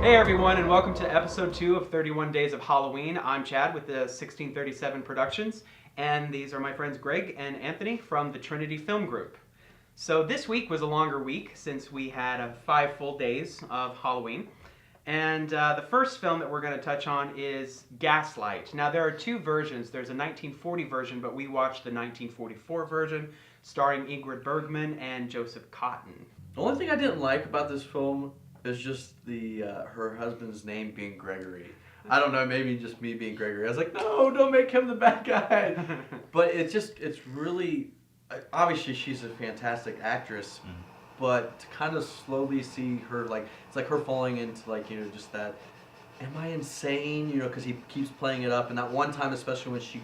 Hey everyone, and welcome to episode 2 of 31 Days of Halloween. I'm Chad with the 1637 Productions, and these are my friends Greg and Anthony from the Trinity Film Group. So this week was a longer week since we had 5 full days of Halloween. And the first film that we're going to touch on is Gaslight. Now there are 2 versions. There's a 1940 version, but we watched the 1944 version starring Ingrid Bergman and Joseph Cotten. The only thing I didn't like about this film is just the her husband's name being Gregory. I don't know, maybe just me being Gregory. I was like, no, don't make him the bad guy. But it's really, obviously she's a fantastic actress, but to kind of slowly see her, like, it's like her falling into, like, you know, just that, am I insane? You know, because he keeps playing it up. And that one time, especially when she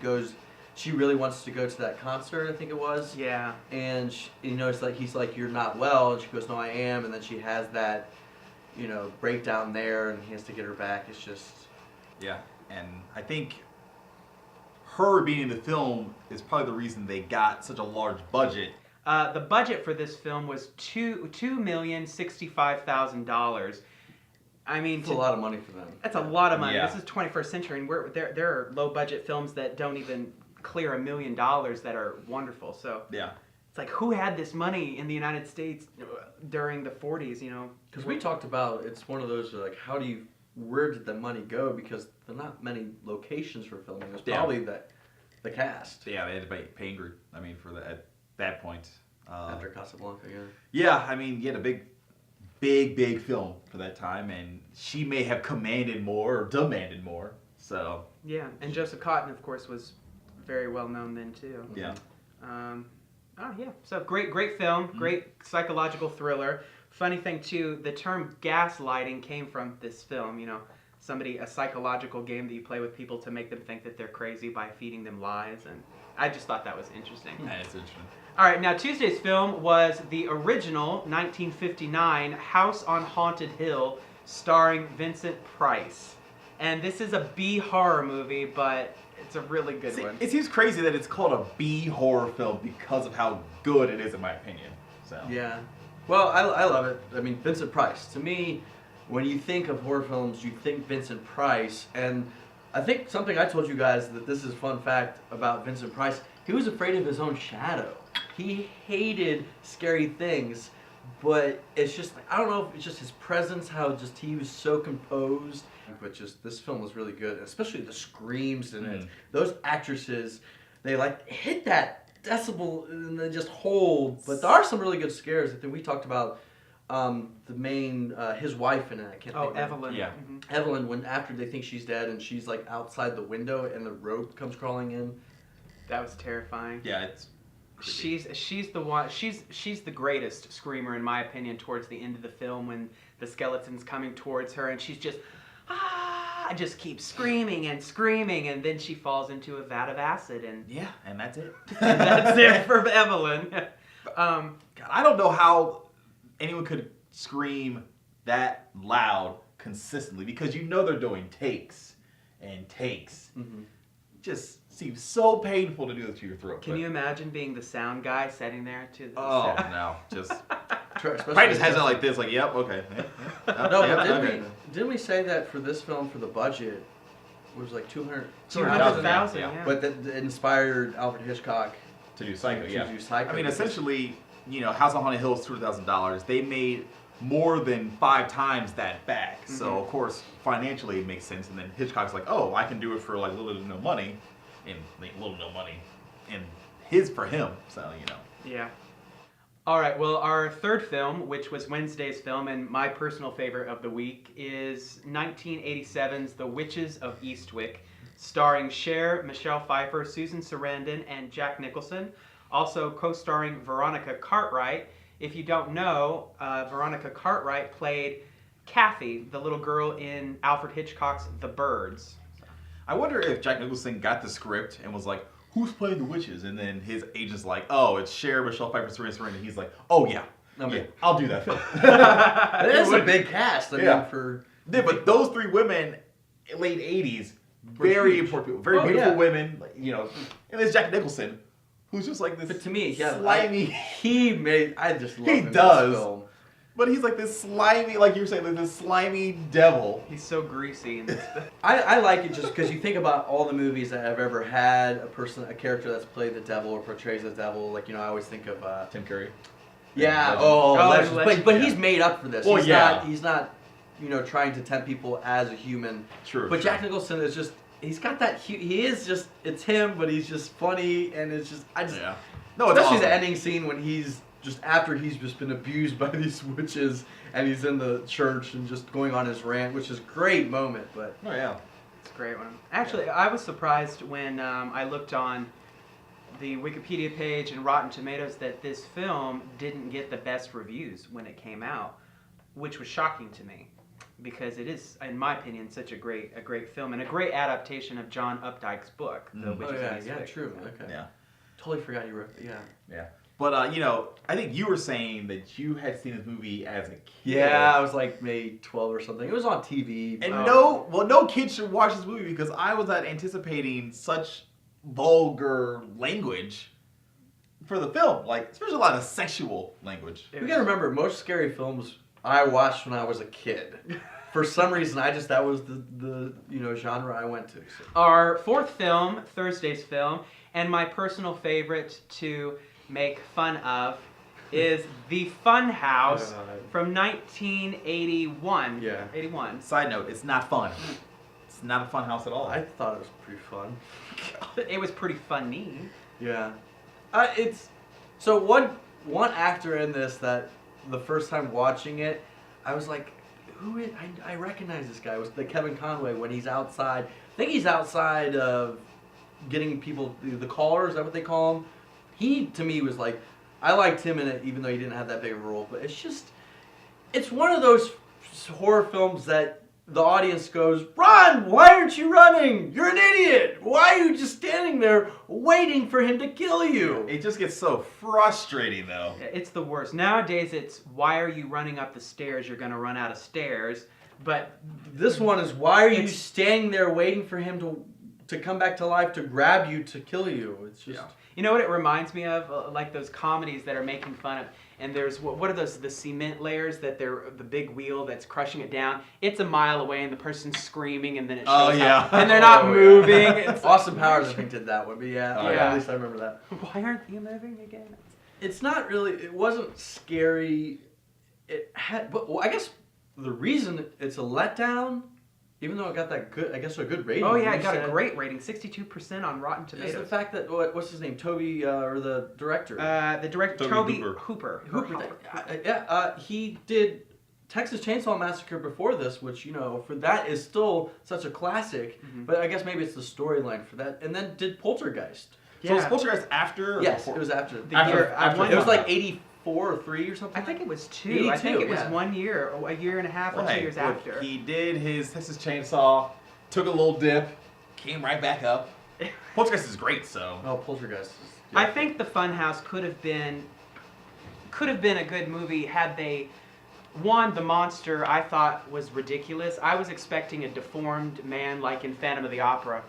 really wants to go to that concert, I think it was. Yeah. And, you know, it's like, he's like, you're not well. And she goes, no, I am. And then she has that, you know, breakdown there, and he has to get her back. It's just... Yeah, and I think her being in the film is probably the reason they got such a large budget. The budget for this film was $2,065,000. I mean, it's a lot of money for them. That's a lot of money. Yeah. This is 21st century, and there are low budget films that don't even clear $1 million that are wonderful. So Yeah. it's like, who had this money in the United States during the 40s? You know, because we talked about, it's one of those like, where did the money go? Because there are not many locations for filming. It's probably the cast. Yeah, they had to pay Ingrid. I mean, at that point. After Casablanca, yeah. Yeah, I mean, you had a big film for that time, and she may have commanded more or demanded more. So. Yeah, and Joseph Cotten, of course, was very well known then too. Yeah. So great film, great psychological thriller. Funny thing too, the term gaslighting came from this film. You know, a psychological game that you play with people to make them think that they're crazy by feeding them lies, and I just thought that was interesting. Yeah, it's interesting. All right, now Tuesday's film was the original 1959 House on Haunted Hill, starring Vincent Price, and this is a B horror movie, but it's a really good one. It seems crazy that it's called a B horror film because of how good it is, in my opinion. So. Yeah. Well, I love it. I mean, Vincent Price. To me, when you think of horror films, you think Vincent Price. And I think something I told you guys, that this is a fun fact about Vincent Price, he was afraid of his own shadow. He hated scary things, but it's just, I don't know if it's just his presence, how just he was so composed. But just, this film was really good, especially the screams in it. Those actresses, they like hit that decibel and they just hold. But there are some really good scares. I think we talked about the main, his wife in it. I can't think of Evelyn. Yeah. Mm-hmm. Evelyn, when after they think she's dead and she's like outside the window and the rope comes crawling in. That was terrifying. Yeah, it's creepy. She's the one. She's the greatest screamer in my opinion towards the end of the film when the skeleton's coming towards her and she's just just keeps screaming and screaming, and then she falls into a vat of acid, and and that's it. and that's it for Evelyn. God, I don't know how anyone could scream that loud consistently, because you know they're doing takes and takes. Mm-hmm. Just seems so painful to do this to your throat. Can you imagine being the sound guy sitting there to the Oh no, just Especially probably just has it like this, like yep, okay. No, but didn't we say that for this film, for the budget, it was like 200,000, yeah. But that inspired Alfred Hitchcock to do Psycho, to yeah. do Psycho. I mean, essentially, you know, House on Haunted Hill is $200,000. They made more than 5 times that back. So of course, financially it makes sense. And then Hitchcock's like, oh, I can do it for like little to no money, and make little to no money, and for him. So you know. Yeah. All right, well, our third film, which was Wednesday's film and my personal favorite of the week, is 1987's The Witches of Eastwick, starring Cher, Michelle Pfeiffer, Susan Sarandon, and Jack Nicholson. Also co-starring Veronica Cartwright. If you don't know, Veronica Cartwright played Kathy, the little girl in Alfred Hitchcock's The Birds. I wonder if Jack Nicholson got the script and was like, who's playing the witches? And then his agent's like, oh, it's Cher, Michelle Pfeiffer, Sarandon. And he's like, oh yeah, I'll do that film. It is a big cast. I mean, but those 3 women, late 80s, very important people, very beautiful women, like, you know. And there's Jack Nicholson, who's just like this. But to me, slimy. I just love him in this film. But he's like this slimy, like you were saying, like this slimy devil. He's so greasy. And I like it just because you think about all the movies that have ever had a character that's played the devil or portrays the devil. Like, I always think of Tim Curry. yeah, Legend. Legends. But Yeah. he's made up for this. Well, He's not, trying to tempt people as a human. True. But Jack Nicholson is just, he's got that, he is just, it's him, but he's just funny, and it's just, Yeah. No, it's especially awesome. the ending scene when he's just after he's just been abused by these witches, and he's in the church and just going on his rant, which is a great moment, but. Oh yeah. it's a great one. Actually, I was surprised when I looked on the Wikipedia page and Rotten Tomatoes that this film didn't get the best reviews when it came out, which was shocking to me, because it is, in my opinion, such a great film and a great adaptation of John Updike's book, The Witches of Eastwick. yeah, true. Okay. Yeah. Totally forgot you wrote. Yeah. Yeah. But I think you were saying that you had seen this movie as a kid. Yeah, I was like maybe 12 or something. It was on TV. And no kid should watch this movie because I was not anticipating such vulgar language for the film, like especially a lot of sexual language. You gotta remember, most scary films I watched when I was a kid. For some reason, that was the genre I went to. So. Our fourth film, Thursday's film, and my personal favorite to make fun of is The Funhouse from 1981. Yeah. 81. Side note, it's not fun. It's not a fun house at all. I thought it was pretty fun. It was pretty funny. Yeah. It's so one actor in this that the first time watching it, I was like, who is? I recognize this guy. It was the Kevin Conway when he's outside. I think he's outside of getting people the caller. Is that what they call him? He to me was like, I liked him in it, even though he didn't have that big of a role. But it's one of those horror films that the audience goes, "Run! Why aren't you running? You're an idiot! Why are you just standing there waiting for him to kill you?" It just gets so frustrating though. It's the worst. Nowadays it's, why are you running up the stairs? You're going to run out of stairs. But This one is, why are you standing there waiting for him to come back to life to grab you to kill you? It's just... Yeah. you know what it reminds me of? Like those comedies that are making fun of, and there's, what are those, the cement layers that they're, the big wheel that's crushing it down. It's a mile away and the person's screaming and then it shows up, and they're not moving. It's Austin Powers, I think, did that one, but at least I remember that. why aren't you moving again? It's not really, it wasn't scary. It had, but I guess the reason it's a letdown, even though it got that good, I guess a good rating. Oh yeah, it got a great rating, 62% on Rotten Is Tomatoes. the fact that, what's his name, Toby, or the director? The director, Toby Toby Hooper. Hooper. He did Texas Chainsaw Massacre before this, which, for that is still such a classic, but I guess maybe it's the storyline for that, and then did Poltergeist. So was Poltergeist after? Or Yes, before? it was after. After It was like 84 or 3 or something. I think it was 2. 82, I think it was yeah. 1 year, or a year and a half, or 2 years Look, after. He did his Texas Chainsaw, took a little dip, came right back up. Poltergeist is great, so. Oh, Poltergeist. I think The Funhouse could have been a good movie had they. One, the monster I thought was ridiculous. I was expecting a deformed man like in Phantom of the Opera,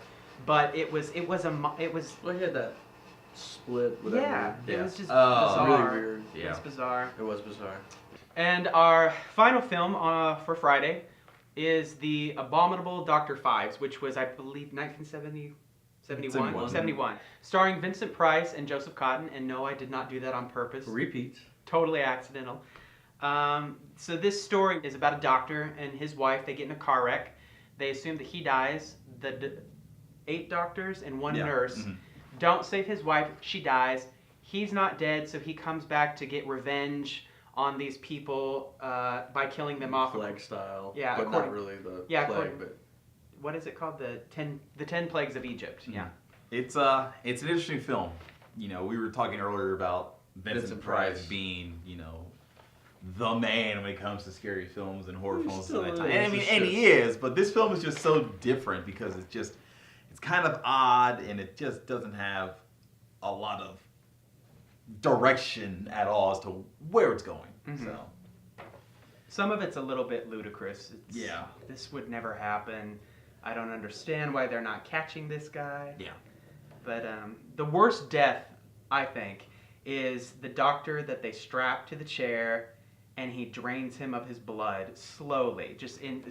but it was. Well, he had that split, whatever. Yeah, it was just Oh, bizarre. really weird. It was bizarre. It was bizarre. And our final film for Friday is the Abominable Dr. Phibes, which was, I believe, 1971, 71, starring Vincent Price and Joseph Cotton. And no, I did not do that on purpose. Repeat. Totally accidental. So this story is about a doctor and his wife. They get in a car wreck. They assume that he dies. The 8 doctors and 1 nurse don't save his wife. She dies. He's not dead, so he comes back to get revenge on these people by killing them off. Plague style. Yeah, but not really the plague. But what is it called? The 10 plagues of Egypt. Yeah. It's an interesting film. We were talking earlier about Vincent Price being, the man when it comes to scary films and horror films at that time. And he is, but this film is just so different because it's kind of odd and it just doesn't have a lot of direction at all as to where it's going. So some of it's a little bit ludicrous. Yeah. This would never happen. I don't understand why they're not catching this guy. Yeah. But the worst death, I think, is the doctor that they strap to the chair and he drains him of his blood slowly.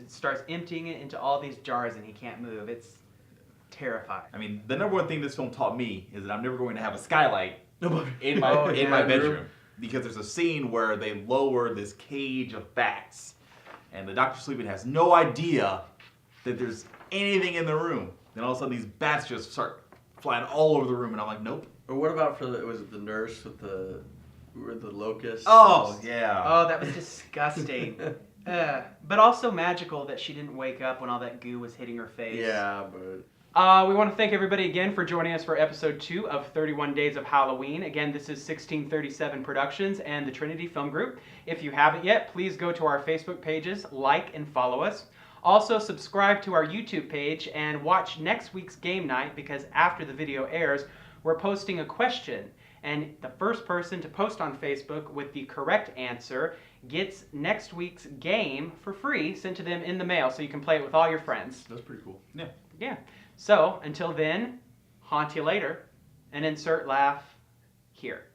Starts emptying it into all these jars, and he can't move. It's terrifying. I mean, the number one thing this film taught me is that I'm never going to have a skylight in my Oh, in my yeah. bedroom, because there's a scene where they lower this cage of bats, and the doctor sleeping has no idea that there's anything in the room. Then all of a sudden these bats just start flying all over the room, and I'm like, nope. Or what about was it the nurse with the locusts? Oh yeah. Oh, that was disgusting. But also magical that she didn't wake up when all that goo was hitting her face. Yeah, but... We want to thank everybody again for joining us for episode 2 of 31 Days of Halloween. Again, this is 1637 Productions and the Trinity Film Group. If you haven't yet, please go to our Facebook pages, like and follow us. Also, subscribe to our YouTube page and watch next week's game night, because after the video airs, we're posting a question. And the first person to post on Facebook with the correct answer gets next week's game for free sent to them in the mail, so you can play it with all your friends. That's pretty cool. Yeah. Yeah. So, until then, haunt you later, and insert laugh here.